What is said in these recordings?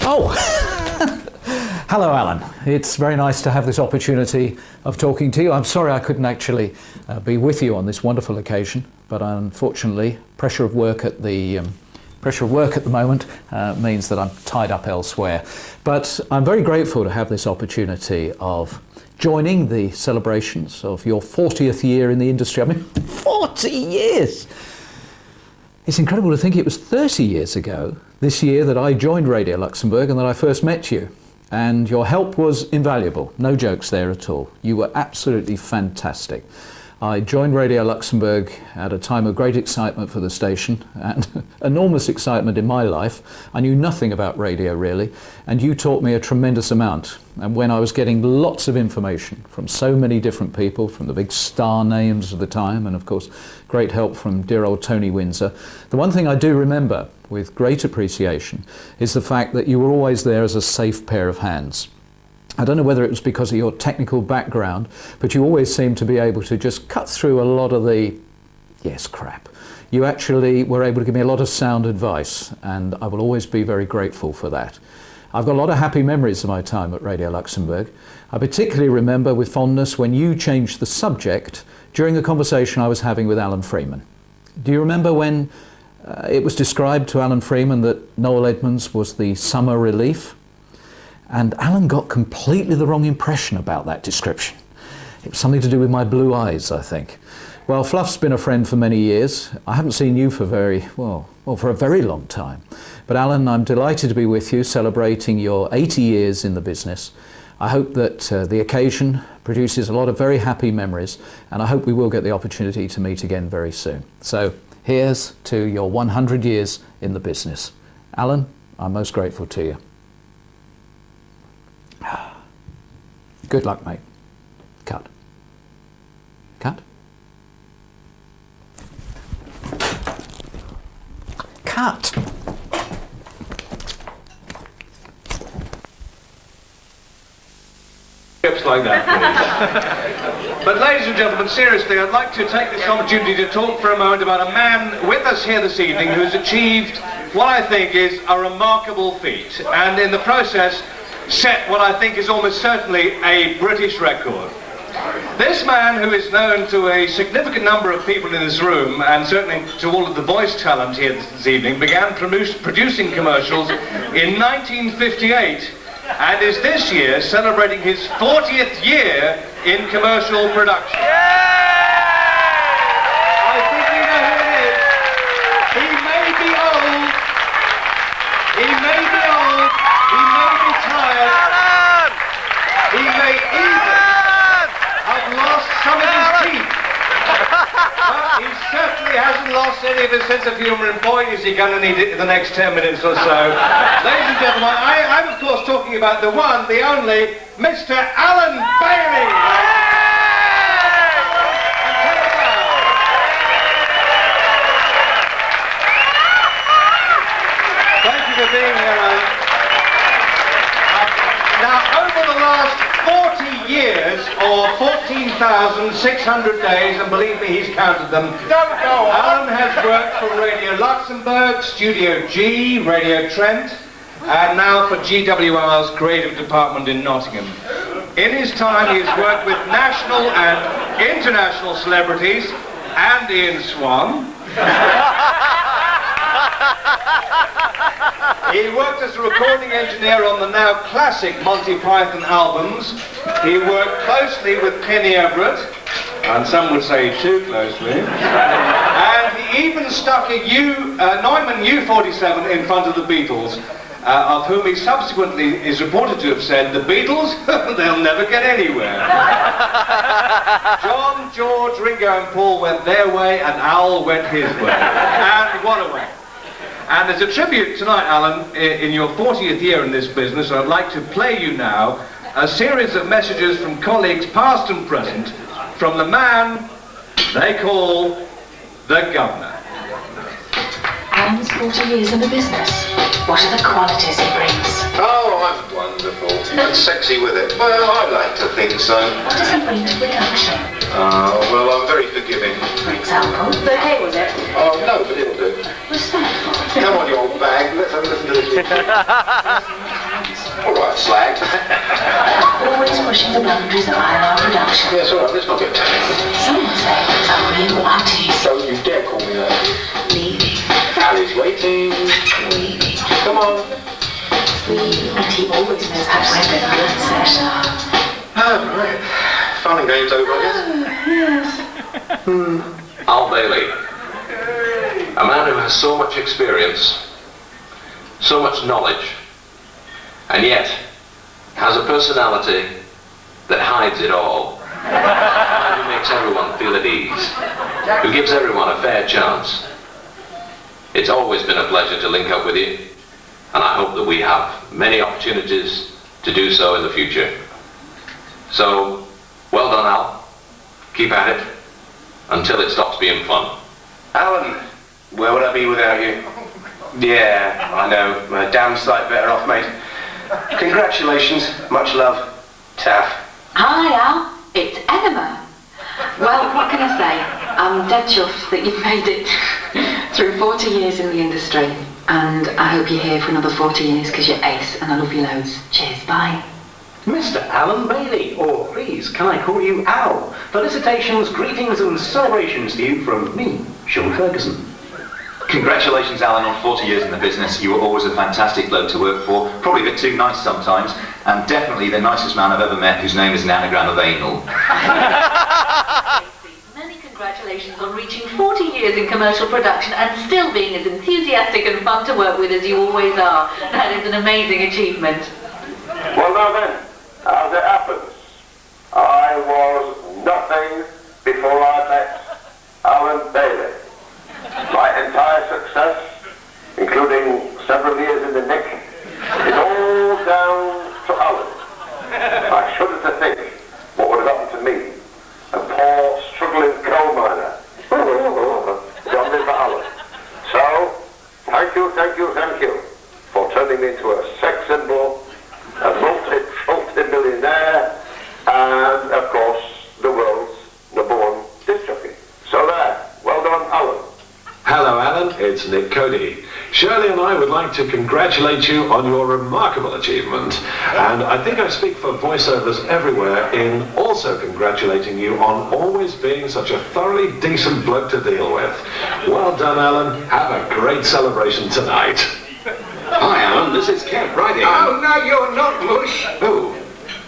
Oh! Hello, Alan. It's very nice to have this opportunity of talking to you. I'm sorry I couldn't actually be with you on this wonderful occasion, but unfortunately, pressure of work at the moment means that I'm tied up elsewhere. But I'm very grateful to have this opportunity of joining the celebrations of your 40th year in the industry. I mean, 40 years! It's incredible to think it was 30 years ago this year that I joined Radio Luxembourg and that I first met you. And your help was invaluable. No jokes there at all. You were absolutely fantastic. I joined Radio Luxembourg at a time of great excitement for the station and enormous excitement in my life. I knew nothing about radio really, and you taught me a tremendous amount. And when I was getting lots of information from so many different people, from the big star names of the time, and of course great help from dear old Tony Windsor, the one thing I do remember with great appreciation is the fact that you were always there as a safe pair of hands. I don't know whether it was because of your technical background, but you always seemed to be able to just cut through a lot of the, yes, crap. You actually were able to give me a lot of sound advice, and I will always be very grateful for that. I've got a lot of happy memories of my time at Radio Luxembourg. I particularly remember with fondness when you changed the subject during a conversation I was having with Alan Freeman. Do you remember when it was described to Alan Freeman that Noel Edmonds was the summer relief? And Alan got completely the wrong impression about that description. It was something to do with my blue eyes, I think. Well, Fluff's been a friend for many years. I haven't seen you for for a very long time. But Alan, I'm delighted to be with you, celebrating your 80 years in the business. I hope that the occasion produces a lot of very happy memories, and I hope we will get the opportunity to meet again very soon. So here's to your 100 years in the business. Alan, I'm most grateful to you. Good luck, mate. Cut. Cut. Cut. Like that, please. But ladies and gentlemen, seriously, I'd like to take this opportunity to talk for a moment about a man with us here this evening who's achieved what I think is a remarkable feat, and in the process set what I think is almost certainly a British record. This man, who is known to a significant number of people in this room, and certainly to all of the voice talent here this evening, began producing commercials in 1958, and is this year celebrating his 40th year in commercial production. I think we know who it is. He may be old, he may be old, he may be tired, he may even have lost some of his teeth, but he certainly hasn't lost any of his sense of humour, and boy is he going to need it in the next 10 minutes or so. Ladies and gentlemen, I'm of course talking about the one, the only, Mr. Alan Bailey. Thank you for being here, Alan. Now, over the last 40 years, or 14,600 days, and believe me, he's counted them. Don't go on. Alan has worked for Radio Luxembourg, Studio G, Radio Trent, and now for GWR's creative department in Nottingham. In his time, he has worked with national and international celebrities, and Ian Swan. He worked as a recording engineer on the now classic Monty Python albums. He worked closely with Kenny Everett, and some would say too closely. And he even stuck a Neumann U-47 in front of the Beatles, of whom he subsequently is reported to have said, "The Beatles, they'll never get anywhere." John, George, Ringo and Paul went their way, and Al went his way. And what a way. And as a tribute tonight, Alan, in your 40th year in this business, I'd like to play you now a series of messages from colleagues past and present from the man they call the Governor. Alan's 40 years in the business. What are the qualities he brings? Oh, I'm wonderful. wonderful. And sexy with it. Well, I'd like to think so. What does he bring to production? Well, I'm very forgiving. For example, the hay was it? Oh, no, but it'll do. Respectful. Come on, you old bag. Let's have a listen to this. All right, slag. Always pushing the boundaries of IR production. Yes, all right, let's not get technical. Some would say a real artist. Don't you dare call me that. Leading. Ali's waiting. Waiting. Come on. And he always knows how to have a good session. Oh, right. Fun and games over, I guess. Yes. Al Bailey, a man who has so much experience, so much knowledge, and yet has a personality that hides it all. A man who makes everyone feel at ease, who gives everyone a fair chance. It's always been a pleasure to link up with you, and I hope that we have many opportunities to do so in the future. So, well done, Al. Keep at it until it stops being fun. Alan, where would I be without you? Yeah, I know. I'm a damn sight better off, mate. Congratulations. Much love. Taff. Hi Al, it's Enema. Well, what can I say? I'm dead chuffed that you've made it through 40 years in the industry, and I hope you're here for another 40 years because you're ace and I love you loads. Cheers, bye. Mr. Alan Bailey, or please, can I call you Al? Felicitations, greetings and celebrations to you from me, Sean Ferguson. Congratulations, Alan, on 40 years in the business. You were always a fantastic bloke to work for, probably a bit too nice sometimes, and definitely the nicest man I've ever met whose name is an anagram of anal. Many congratulations on reaching 40 years in commercial production and still being as enthusiastic and fun to work with as you always are. That is an amazing achievement. Well, now then, as it happens, I was nothing before I met Alan Bailey. My entire success, including several years in the Nick, is all down to Alan. I shudder to think what would have happened to me, a poor, struggling coal miner. Don't live for Alan. So, thank you for turning me into a sex symbol, a multi-millionaire, and, of course, the world's #1 disc jockey. So there, well done, Alan. Hello, Alan. It's Nick Cody. Shirley and I would like to congratulate you on your remarkable achievement. And I think I speak for voiceovers everywhere in also congratulating you on always being such a thoroughly decent bloke to deal with. Well done, Alan. Have a great celebration tonight. Hi, Alan. This is Kev writing. Oh, no, you're not, Mush. Oh.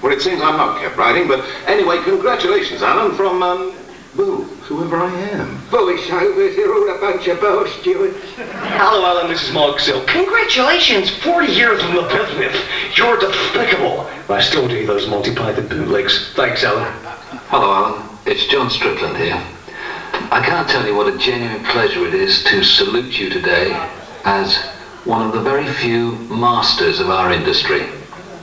Well, it seems I'm not Kev writing, but anyway, congratulations, Alan, from, well, whoever I am. Voiceovers, they're all a bunch of bar stewards. Hello, Alan, this is Marc. Congratulations, 40 years in the business. You're despicable. I still do those Monty Python bootlegs. Thanks, Alan. Hello, Alan. It's John Strickland here. I can't tell you what a genuine pleasure it is to salute you today as one of the very few masters of our industry.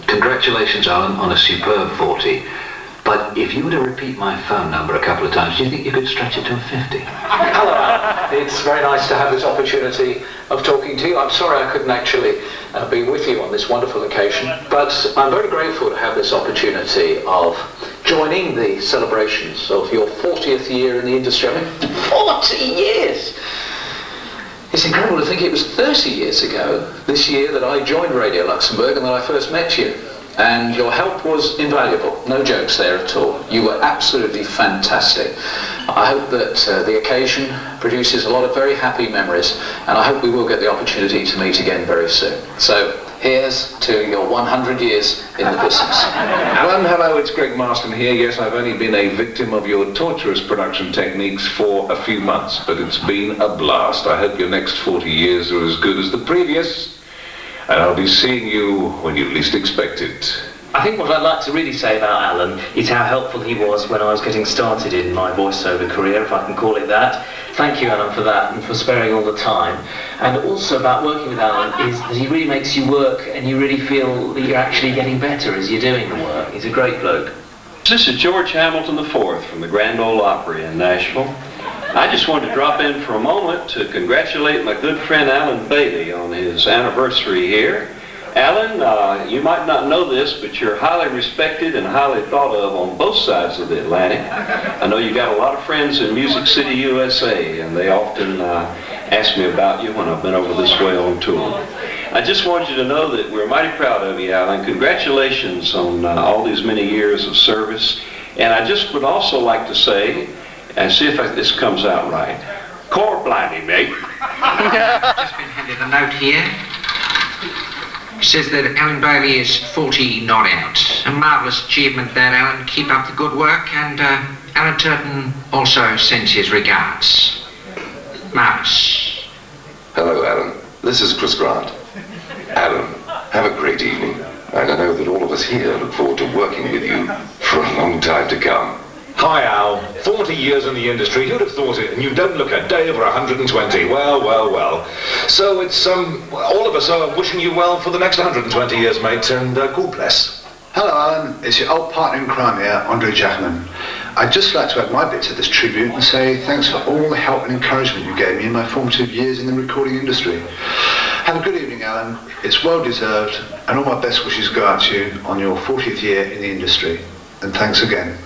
Congratulations, Alan, on a superb 40. But if you were to repeat my phone number a couple of times, do you think you could stretch it to a 50? Hello, Alan. It's very nice to have this opportunity of talking to you. I'm sorry I couldn't actually be with you on this wonderful occasion, but I'm very grateful to have this opportunity of joining the celebrations of your 40th year in the industry. I mean, 40 years! It's incredible to think it was 30 years ago this year that I joined Radio Luxembourg and that I first met you. And your help was invaluable. No jokes there at all. You were absolutely fantastic. I hope that the occasion produces a lot of very happy memories, and I hope we will get the opportunity to meet again very soon. So here's to your 100 years in the business. Alan, hello, it's Greg Marston here. Yes, I've only been a victim of your torturous production techniques for a few months, but it's been a blast. I hope your next 40 years are as good as the previous. And I'll be seeing you when you least expect it. I think what I'd like to really say about Alan is how helpful he was when I was getting started in my voiceover career, if I can call it that. Thank you, Alan, for that and for sparing all the time. And also about working with Alan is that he really makes you work and you really feel that you're actually getting better as you're doing the work. He's a great bloke. This is George Hamilton IV from the Grand Ole Opry in Nashville. I just wanted to drop in for a moment to congratulate my good friend Alan Bailey on his anniversary here. Alan, you might not know this, but you're highly respected and highly thought of on both sides of the Atlantic. I know you got a lot of friends in Music City, USA, and they often ask me about you when I've been over this way on tour. I just want you to know that we're mighty proud of you, Alan. Congratulations on all these many years of service. And I just would also like to say, and see if this comes out right, Core blimey, mate. Just been handed a note here. It says that Alan Bailey is 40 not out. A marvellous achievement there, Alan. Keep up the good work. And Alan Turton also sends his regards. Marvellous. Hello, Alan. This is Chris Grant. Alan, have a great evening. And I know that all of us here look forward to working with you for a long time to come. Hi, Al. 40 years in the industry. Who'd have thought it? And you don't look a day over 120. Well, well, well. So it's, all of us are wishing you well for the next 120 years, mate, and God bless. Hello, Alan. It's your old partner in crime here, Andre Jackman. I'd just like to add my bit to this tribute and say thanks for all the help and encouragement you gave me in my formative years in the recording industry. Have a good evening, Alan. It's well deserved, and all my best wishes go out to you on your 40th year in the industry. And thanks again.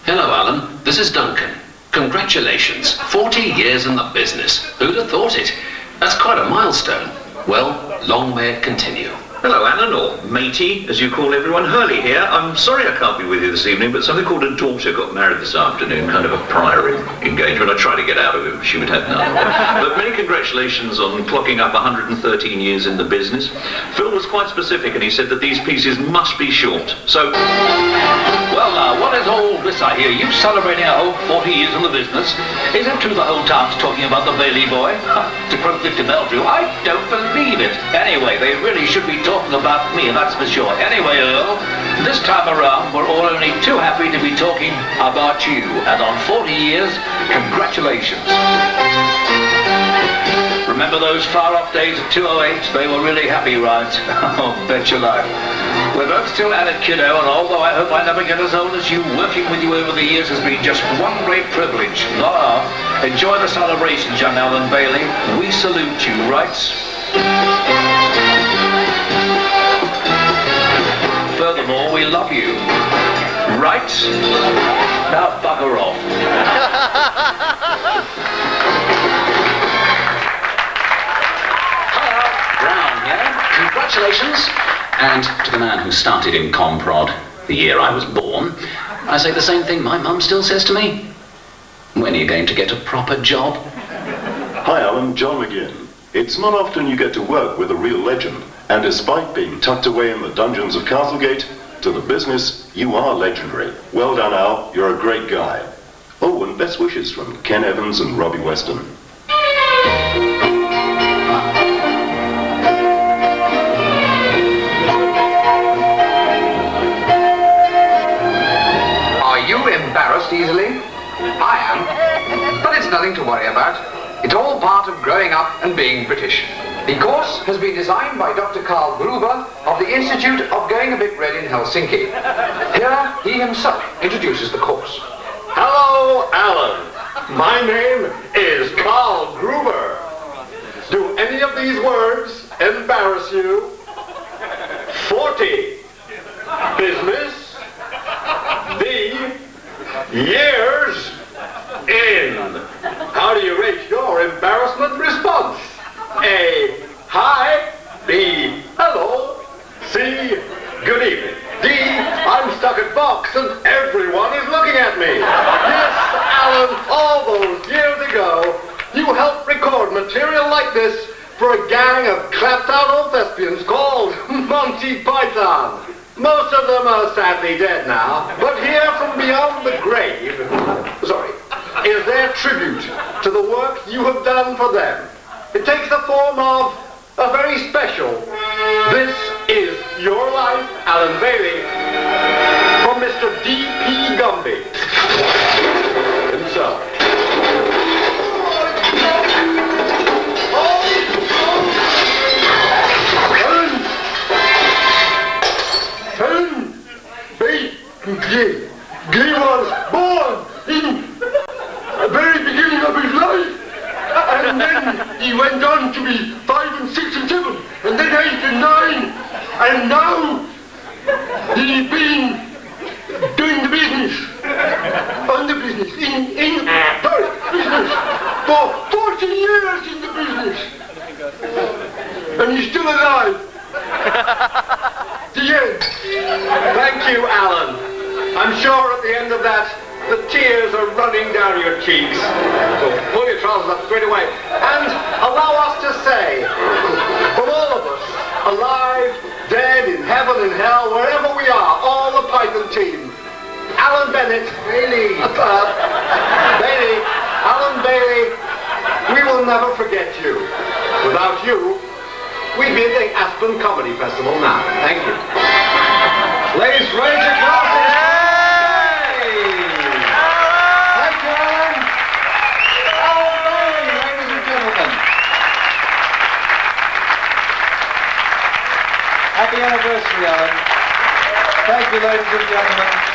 Hello, Alan. This is Duncan. Congratulations. 40 years in the business. Who'd have thought it? That's quite a milestone. Well, long may it continue. Hello, Alan, or matey, as you call everyone. Hurley here. I'm sorry I can't be with you this evening, but something called a daughter got married this afternoon, kind of a prior engagement. I tried to get out of it, but she would have none of it. But many congratulations on clocking up 113 years in the business. Phill was quite specific, and he said that these pieces must be short. So, well, what is all this I hear? You celebrating a whole 40 years in the business? Is it true the whole town's talking about the Bailey boy? To quote Victor Meldrew, I don't believe it. Anyway, they really should be talking about me, that's for sure. Anyway, Earl, this time around, we're all only too happy to be talking about you. And on 40 years, congratulations. Remember those far-off days of 208? They were really happy, right? Oh, bet your life. We're both still at it, kiddo, and although I hope I never get as old as you, working with you over the years has been just one great privilege. Not half. Enjoy the celebrations, young Alan Bailey. We salute you, right? Furthermore, we love you. Right? Now bugger off. Brown here. Congratulations. And to the man who started in Comprod the year I was born, I say the same thing my mum still says to me. When are you going to get a proper job? Hi, Alan. John again. It's not often you get to work with a real legend, and despite being tucked away in the dungeons of Castlegate, to the business, you are legendary. Well done, Al. You're a great guy. Oh, and best wishes from Ken Evans and Robbie Weston. Are you embarrassed easily? I am. But it's nothing to worry about. It's all part of growing up and being British. The course has been designed by Dr. Carl Gruber of the Institute of Going a Bit Red in Helsinki. Here, he himself introduces the course. Hello, Alan. My name is Carl Gruber. Do any of these words embarrass you? 40. Business. The years in. How do you rate your embarrassment response? A, hi. B, hello. C, good evening. D, I'm stuck at VOX and everyone is looking at me. Yes, Alan, all those years ago, you helped record material like this for a gang of clapped-out old thespians called Monty Python. Most of them are sadly dead now, but here from beyond the grave, is their tribute to the work you have done for them. It takes the form of a very special This Is Your Life, Alan Bailey, from Mr. D.P. Gumby himself. He was born in the very beginning of his life, and then he went on to be 5 and 6 and 7, and then 8 and 9, And now he's been doing the business, on the business, business, for 40 years in the business. And he's still alive. The end. Thank you, Alan. I'm sure at the end of that, the tears are running down your cheeks. So pull your trousers up straight away. And allow us to say, from all of us, alive, dead, in heaven, in hell, wherever we are, all the Python team, Alan Bennett, Bailey, Alan Bailey, we will never forget you. Without you, we'd be at the Aspen Comedy Festival now. Thank you. Ladies, raise your glasses. Thank you, Alan. Alan Bailey, ladies and gentlemen. Happy anniversary, Alan. Thank you, ladies and gentlemen.